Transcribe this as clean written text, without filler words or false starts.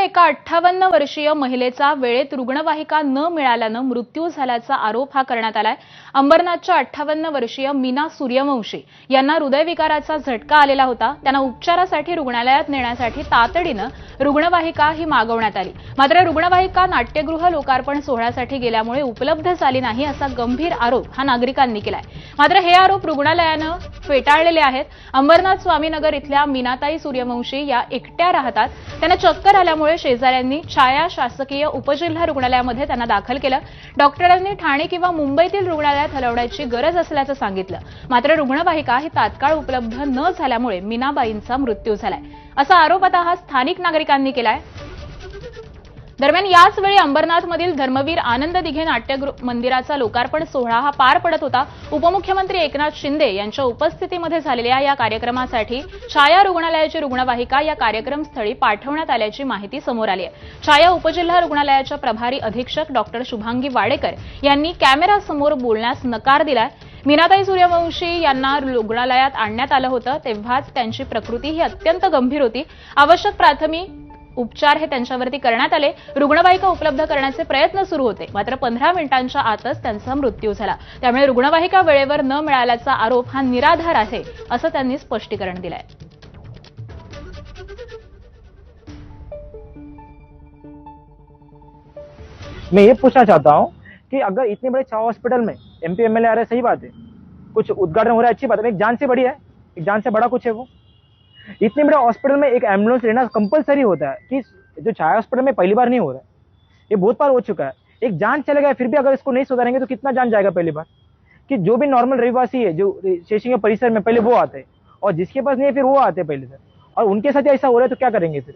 एका 58 वर्षीय महिलेचा वेळेत रुग्णवाहिका न मिळाल्यानं मृत्यू झाल्याचा आरोप हा करण्यात आलाय। अंबरनाथच्या 58 वर्षीय मीना सूर्यवंशी यांना हृदयविकाराचा झटका आलेला होता। त्यांना उपचारासाठी रुग्णालयात नेण्यासाठी तातडीनं रुग्णवाहिका ही मागवण्यात आली। मात्र रुग्णवाहिका नाट्यगृह लोकार्पण सोहळ्यासाठी गेल्यामुळे उपलब्ध झाली नाही असा गंभीर आरोप हा नागरिकांनी केलाय। मात्र हे आरोप रुग्णालयानं फेटाळलेले आहेत। अंबरनाथ स्वामीनगर इथल्या मीनाताई सूर्यवंशी या एकट्या राहतात। त्यांना चक्कर आल्यामुळे शेजाऱ्यांनी छाया शासकीय उपजिल्हा रुग्णालयामध्ये त्यांना दाखल केलं। डॉक्टरांनी ठाणे किंवा मुंबईतील रुग्णालयात हलवण्याची गरज असल्याचं सांगितलं। मात्र रुग्णवाहिका ही तात्काळ उपलब्ध न झाल्यामुळे मीनाबाईंचा मृत्यू झालाय असा आरोप आता हा स्थानिक नागरिकांनी केलाय। दरम्यान याच वेळी अंबरनाथमधील धर्मवीर आनंद दिघे नाट्य मंदिराचा लोकार्पण सोहळा हा पार पडत होता। उपमुख्यमंत्री एकनाथ शिंदे यांच्या उपस्थितीमध्ये झालेल्या या कार्यक्रमासाठी छाया रुग्णालयाची रुग्णवाहिका या कार्यक्रमस्थळी पाठवण्यात आल्याची माहिती समोर आली आहे। छाया उपजिल्हा रुग्णालयाच्या प्रभारी अधीक्षक डॉक्टर शुभांगी वाडेकर यांनी कॅमेरासमोर बोलण्यास नकार दिलाय। मीनाताई सूर्यवंशी यांना रुग्णालयात आणण्यात आलं होतं तेव्हाच त्यांची प्रकृती ही अत्यंत गंभीर होती। आवश्यक प्राथमिक उपचार हे त्यांच्यावरती करण्यात आले। रुग्णवाहिका उपलब्ध करण्याचे प्रयत्न सुरू होते, मात्र 15 मिनिटांच्या आतच त्यांचा मृत्यू झाला। त्यामुळे रुग्णवाहिका वेळेवर न मिळाल्याचा आरोप हा निराधार आहे असं त्यांनी स्पष्टीकरण दिलंय। मैं ये पूछना चाहता हूँ कि अगर इतने बड़े छावा हॉस्पिटल में एमपी एमएलए आ रहे, सही बात है, कुछ उद्घाटन हो रहा है, अच्छी बात है, एक जान से बड़ी है, एक जान से बड़ा कुछ है वो। इतने बड़े हॉस्पिटल में एक एम्बुलेंस लेना कंपलसरी होता है कि जो छाया हॉस्पिटल में पहली बार नहीं हो रहा है, ये बहुत बार हो चुका है। एक जान चले गया, फिर भी अगर इसको नहीं सुधारेंगे तो कितना जान जाएगा। पहली बार कि जो भी नॉर्मल रविवासी है, जो शेषिंग परिसर में, पहले वो आते हैं और जिसके पास नहीं है फिर वो आते हैं पहले से, और उनके साथ ऐसा हो रहा है तो क्या करेंगे फिर।